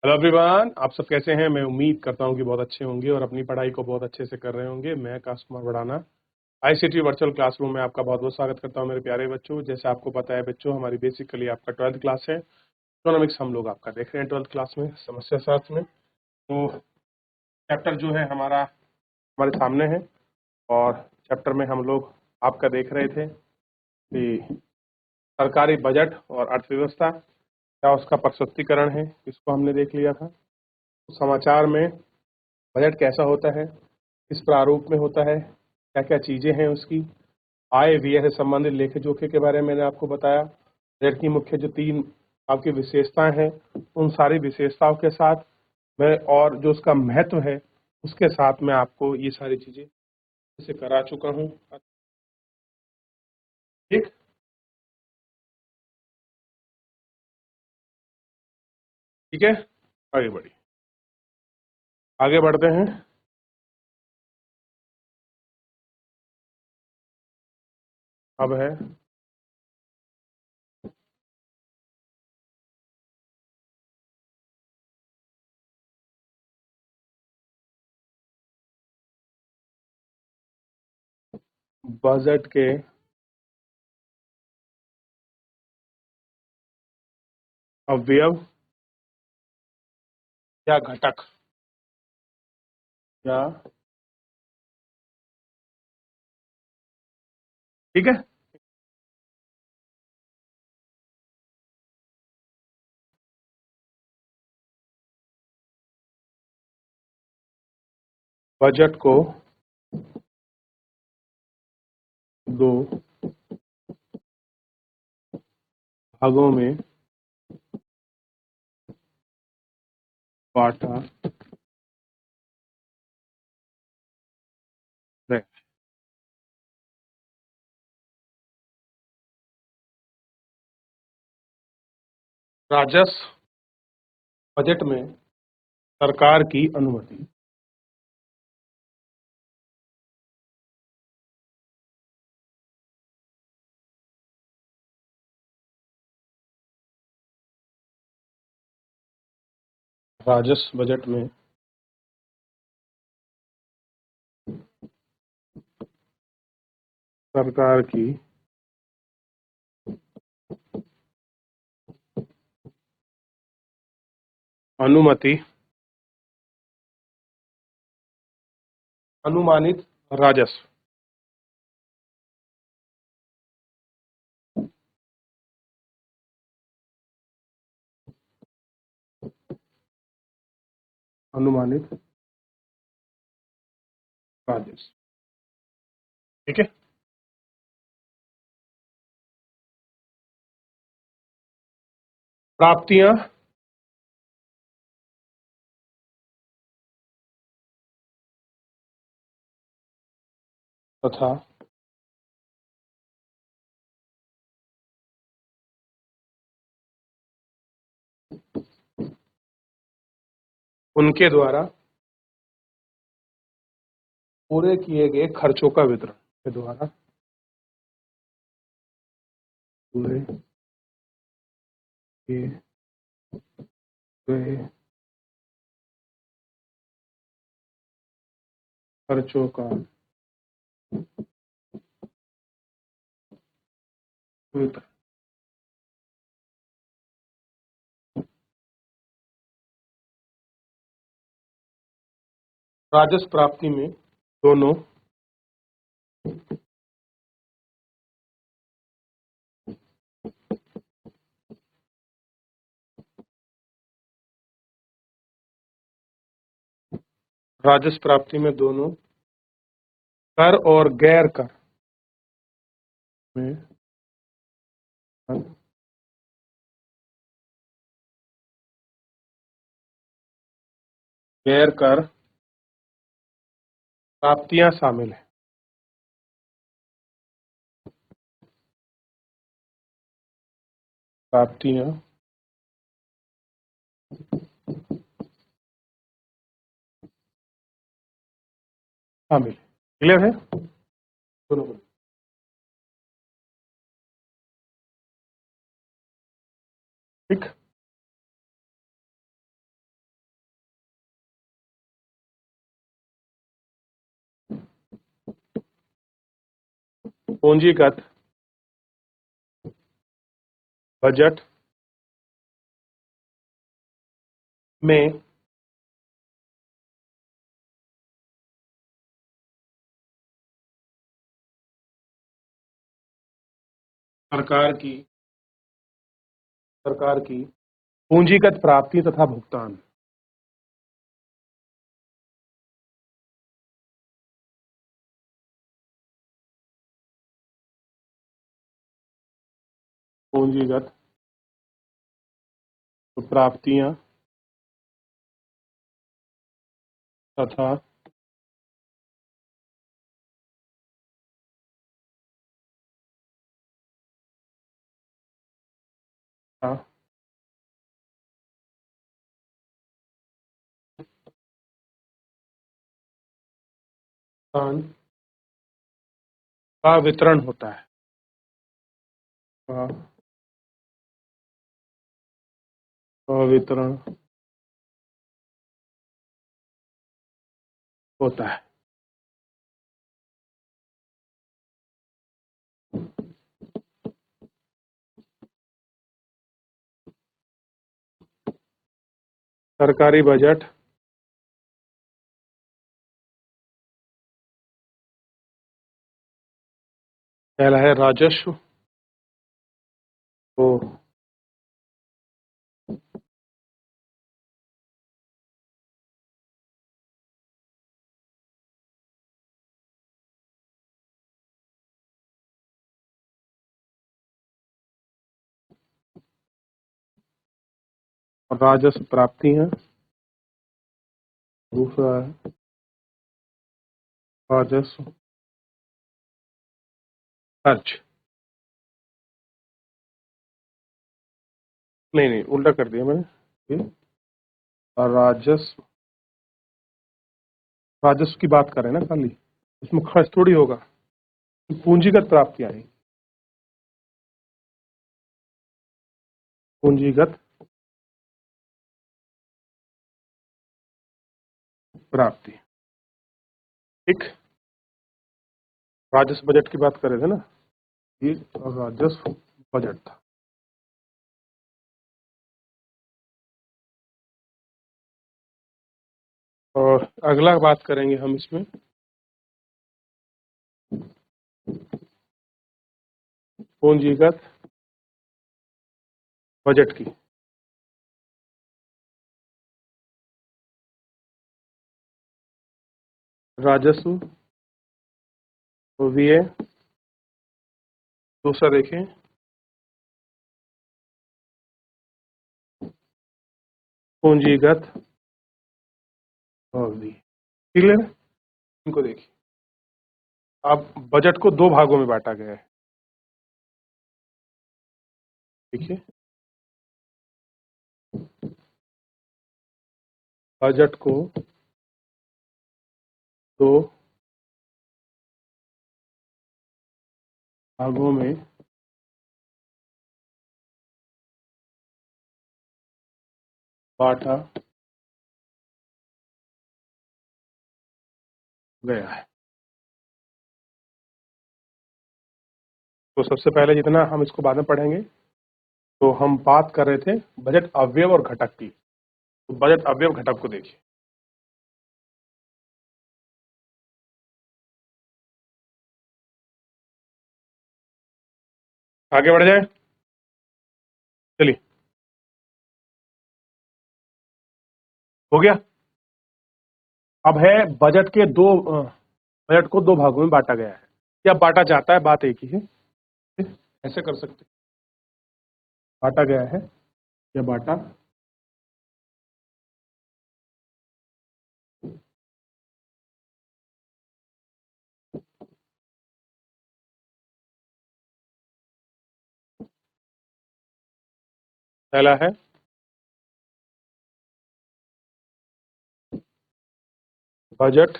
Hello everyone, आप सब कैसे हैं। मैं उम्मीद करता हूं कि बहुत अच्छे होंगे और अपनी पढ़ाई को बहुत अच्छे से कर रहे होंगे। मैं आकाश कुमार बढ़ाना आईसीटी वर्चुअल क्लासरूम में आपका बहुत बहुत स्वागत करता हूं मेरे प्यारे बच्चों। जैसे आपको पता है बच्चों, हमारी बेसिकली आपका 12th क्लास है। इकोनॉमिक्स हम लोग आपका देख रहे हैं 12th क्लास में, समस्या शास्त्र में। तो चैप्टर जो है हमारा हमारे सामने है, और चैप्टर में हम लोग आपका देख रहे थे कि सरकारी बजट और अर्थव्यवस्था क्या उसका प्रस्तुतिकरण है, इसको हमने देख लिया था। तो समाचार में बजट कैसा होता है, किस प्रारूप में होता है, क्या क्या चीजें हैं उसकी, आय व्यय से संबंधित लेखे जोखे के बारे में मैंने आपको बताया। बजट की मुख्य जो 3 आपकी विशेषताएं हैं, उन सारी विशेषताओं के साथ मैं और जो उसका महत्व है उसके साथ मैं आपको ये सारी चीजें इसे करा चुका हूँ। ठीक ठीक है, आगे बढ़िए, आगे बढ़ते हैं। अब है बजट के अवयव या घटक, या ठीक है। बजट को 2 भागों में बांटा गया। राजस्व बजट में सरकार की अनुमति, राजस्व बजट में सरकार की अनुमति, अनुमानित राजस्व, अनुमानित राजस्व, ठीक है। प्राप्तियां तथा उनके द्वारा पूरे किए गए खर्चों का वितरण, के द्वारा पूरे किए गए खर्चों का वितरण। राजस्व प्राप्ति में दोनों राजस्व प्राप्ति में दोनों कर और गैर कर में गैर कर प्राप्तियां शामिल है। प्राप्तियां शामिल, क्लियर है दोनों को? ठीक। पूंजीगत बजट में सरकार की पूंजीगत प्राप्ति तथा भुगतान। पूंजीगत प्राप्तियां तथा भुगतान का वितरण होता है। का वितरण होता है। सरकारी बजट पहला है राजस्व को राजस्व प्राप्ति है। दूसरा है राजस्व खर्च। नहीं उल्टा कर दिया मैंने। ये राजस्व की बात करें ना खाली, उसमें खर्च थोड़ी होगा। पूंजीगत प्राप्ति आएगी। पूंजीगत प्राप्ति। ठीक, राजस्व बजट की बात कर रहे थे ना, ये राजस्व बजट था। और अगला बात करेंगे हम इसमें पूंजीगत बजट की। राजस्व व्यय, दूसरा देखें पूंजीगत व्यय। क्लियर? इनको देखिए, अब बजट को दो भागों में बांटा गया है। देखिए, बजट को दो भागों में बांटा गया है। तो सबसे पहले जितना हम इसको बाद में पढ़ेंगे, तो हम बात कर रहे थे बजट अवयव और घटक की। तो बजट अवयव घटक को देखिए। आगे बढ़ जाए, चलिए। हो गया। अब है बजट के दो बजट को दो भागों में बांटा गया है, या बांटा जाता है, बात एक ही है। ऐसे कर सकते, बांटा गया है या बांटा पहला है बजट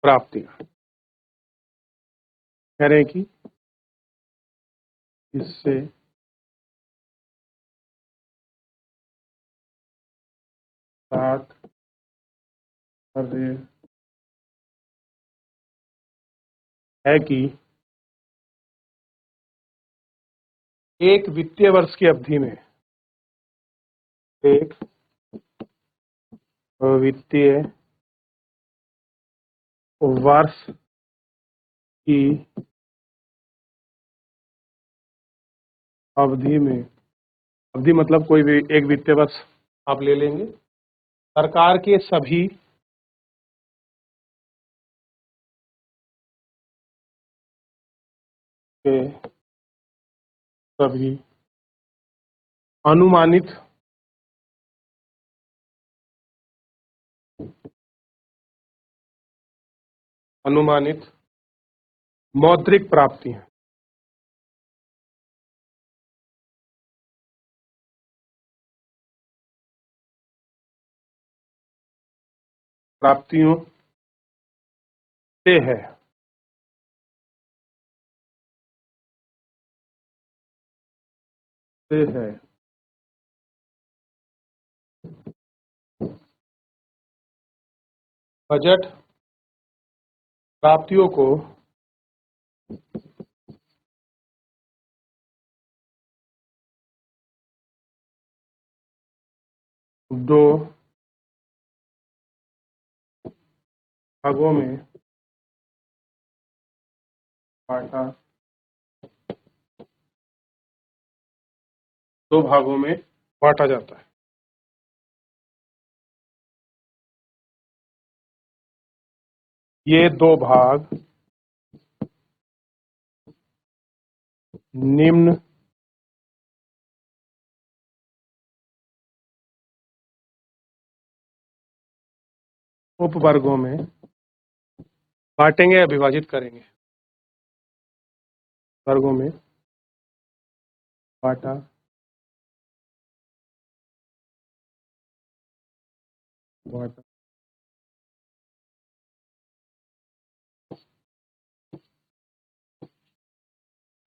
प्राप्तियां। कह रहे हैं कि इससे बात कर रहे है कि एक वित्तीय वर्ष की अवधि में एक वित्तीय वर्ष की अवधि में, अवधि मतलब कोई भी एक वित्तीय वर्ष आप ले लेंगे, सरकार के सभी अनुमानित अनुमानित मौद्रिक प्राप्तियां प्राप्तियों से है, से है बजट प्राप्तियों को दो भागों में बांटा, दो भागों में बांटा जाता है। ये दो भाग निम्न उपवर्गों में बांटेंगे या विभाजित करेंगे। वर्गों में बांटा बांटा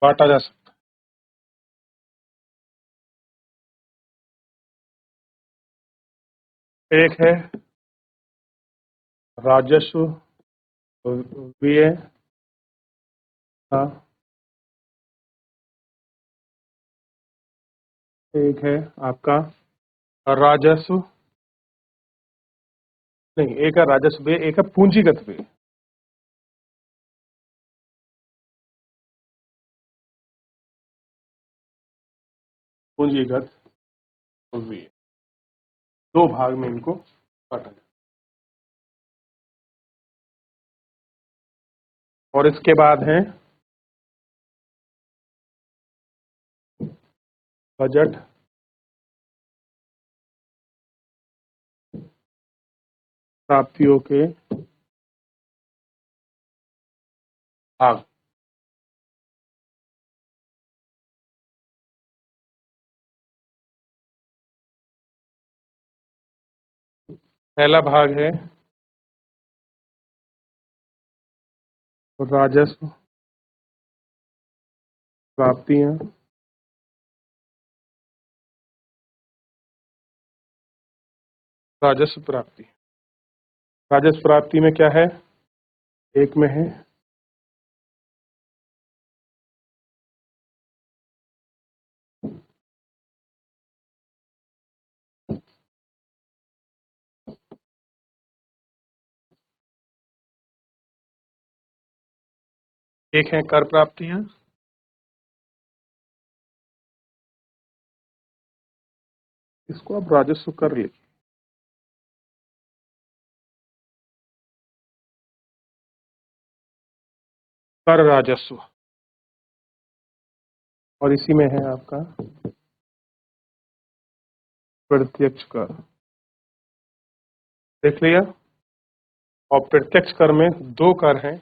बांटा जा सकता है। एक है राजस्व व्यय का, एक है आपका राजस्व, नहीं, एक है राजस्व व्यय, एक है पूंजीगत व्यय। पूंजीगत व्यय दो भाग में इनको बांटा जाए। और इसके बाद है बजट प्राप्तियों के भाग। पहला भाग है राजस्व प्राप्तियां, राजस्व प्राप्ति। राजस्व प्राप्ति में क्या है, एक में है एक है कर प्राप्तियां, इसको आप राजस्व कर लीजिए। कर राजस्व, और इसी में है आपका प्रत्यक्ष कर। देख लिया। और प्रत्यक्ष कर में दो कर हैं,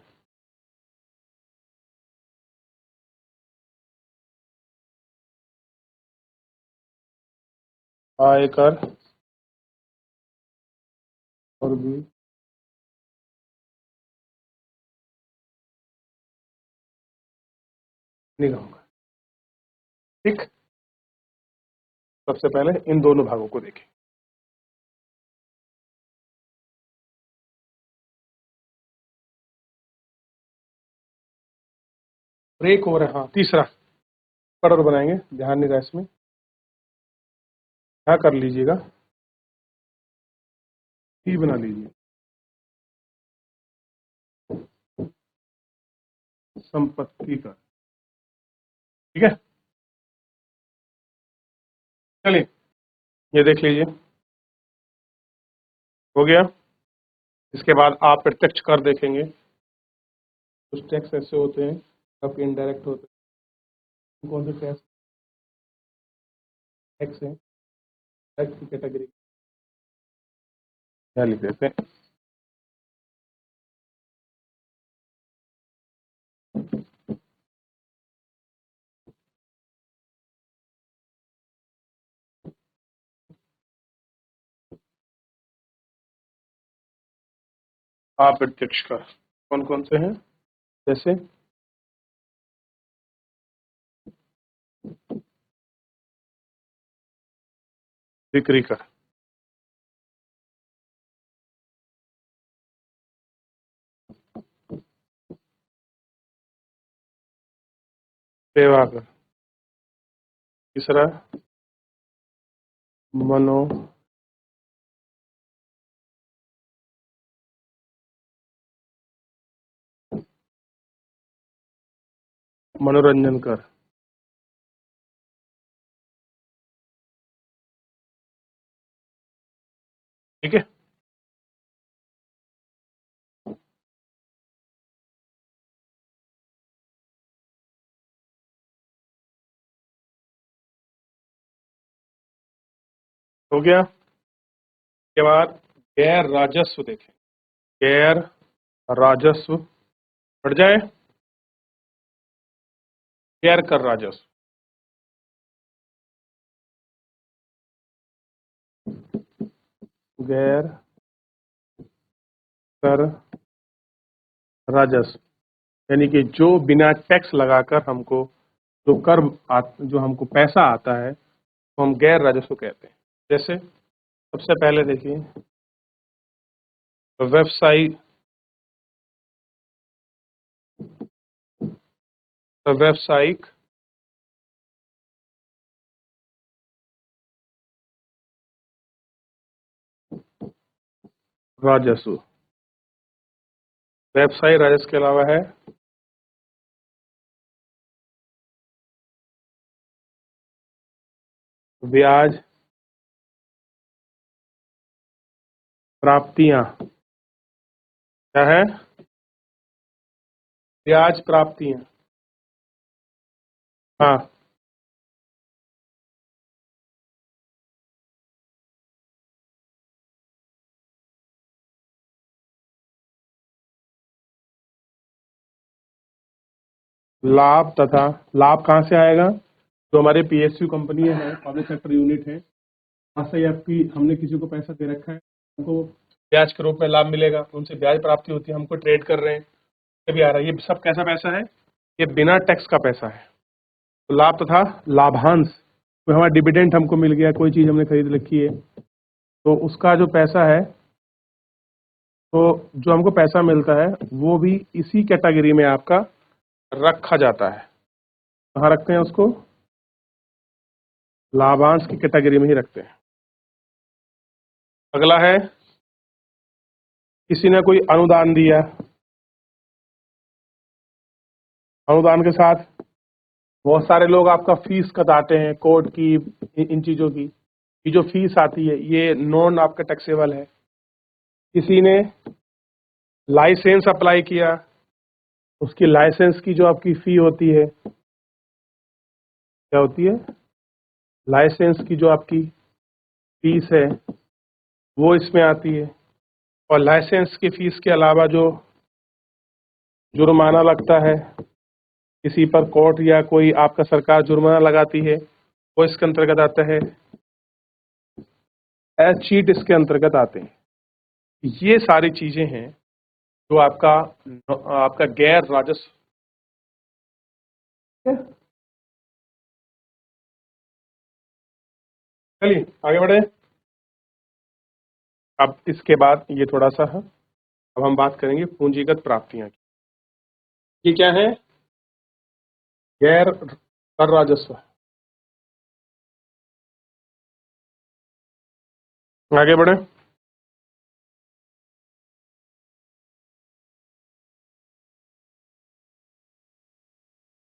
आयकर और भी निगम कर। ठीक, सबसे पहले इन दोनों भागों को देखें। ब्रेक हो रहा है, हाँ तीसरा कटर बनाएंगे, ध्यान नहीं रहा इसमें, क्या कर लीजिएगा, टी बना लीजिए, संपत्ति कर, ठीक है। चलिए ये देख लीजिए, हो गया। इसके बाद आप प्रत्यक्ष कर देखेंगे, कुछ टैक्स ऐसे होते हैं आपके इनडायरेक्ट होते हैं, कौन से टैक्स टैक्स है, टैक्स की कैटेगरी क्या लिख देते हैं, अप्रत्यक्ष कर कौन कौन से हैं, जैसे बिक्री कर, सेवा कर, तीसरा मनो मनोरंजन कर, ठीक है। हो गया। के बाद गैर राजस्व देखें, गैर राजस्व बढ़ जाए, गैर कर राजस्व, गैर कर राजस्व, यानी कि जो बिना टैक्स लगाकर हमको जो जो हमको पैसा आता है तो हम गैर राजस्व कहते हैं। जैसे सबसे पहले देखिए, व्यवसायी व्यावसायिक राजस्व, व्यवसायी राजस्व के अलावा है ब्याज प्राप्तियां, क्या है, ब्याज प्राप्तियां, हाँ, लाभ तथा, लाभ कहाँ से आएगा, जो हमारे पीएसयू कंपनी है, पब्लिक सेक्टर यूनिट है, वहाँ से आपकी हमने किसी को पैसा दे रखा है, हमको ब्याज के रूप में लाभ मिलेगा, उनसे ब्याज प्राप्ति होती है, हमको ट्रेड कर रहे हैं, भी आ रहा है, ये सब कैसा पैसा है, ये बिना टैक्स का पैसा है। तो लाभ तथा लाभांश, तो हमारा डिविडेंड हमको मिल गया, कोई चीज हमने खरीद रखी है तो उसका जो पैसा है, तो जो हमको पैसा मिलता है वो भी इसी कैटेगरी में आपका रखा जाता है। कहाँ रखते हैं उसको, लाभांश की कैटेगरी में ही रखते हैं। अगला है, किसी ने कोई अनुदान दिया, अनुदान के साथ बहुत सारे लोग आपका फीस कटाते हैं, कोर्ट की, इन चीजों की, ये जो फीस आती है ये नॉन आपका टैक्सेबल है। किसी ने लाइसेंस अप्लाई किया, उसकी लाइसेंस की जो आपकी फी होती है, क्या होती है, लाइसेंस की जो आपकी फीस है वो इसमें आती है। और लाइसेंस की फीस के अलावा जो जुर्माना लगता है, किसी पर कोर्ट या कोई आपका सरकार जुर्माना लगाती है, वो इसके अंतर्गत आता है। एज चीट इसके अंतर्गत आते हैं। ये सारी चीजें हैं जो आपका आपका गैर राजस्व है। चलिए आगे बढ़े। अब इसके बाद ये थोड़ा सा है, अब हम बात करेंगे पूंजीगत प्राप्तियां की। ये क्या है, गैर कर राजस्व। आगे बढ़े।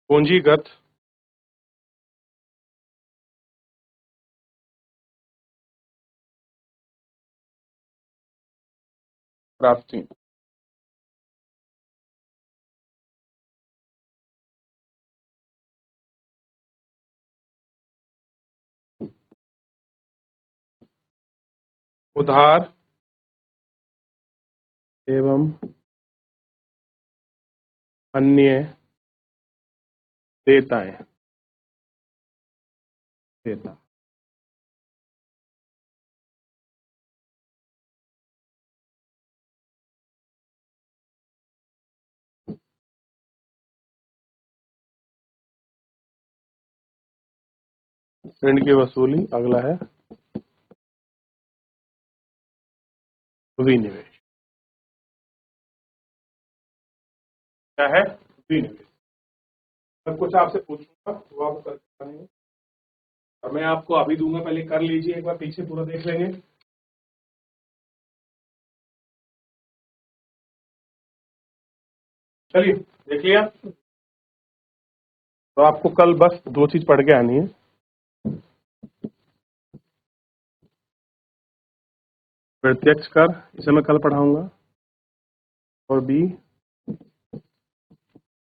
पूंजीगत प्राप्ति। उधार एवं अन्य देयताएं। देयता। ऋण की वसूली। अगला है विनिवेश। क्या है? विनिवेश। मैं कुछ आपसे पूछूंगा वो आप कर पाएंगे और मैं आपको अभी दूंगा, पहले कर लीजिए, एक बार पीछे पूरा देख लेंगे। चलिए देख लिया। तो आपको कल बस दो चीज पढ़ के आनी है। प्रत्यक्ष कर, इसे मैं कल पढ़ाऊंगा, और बी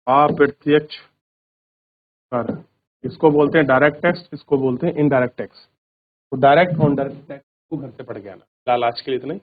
अप्रत्यक्ष कर। इसको बोलते हैं डायरेक्ट टैक्स, इसको बोलते हैं इनडायरेक्ट टैक्स। तो डायरेक्ट और इनडायरेक्ट टैक्स को घर से पढ़ के आना। फिलहाल आज के लिए इतना ही।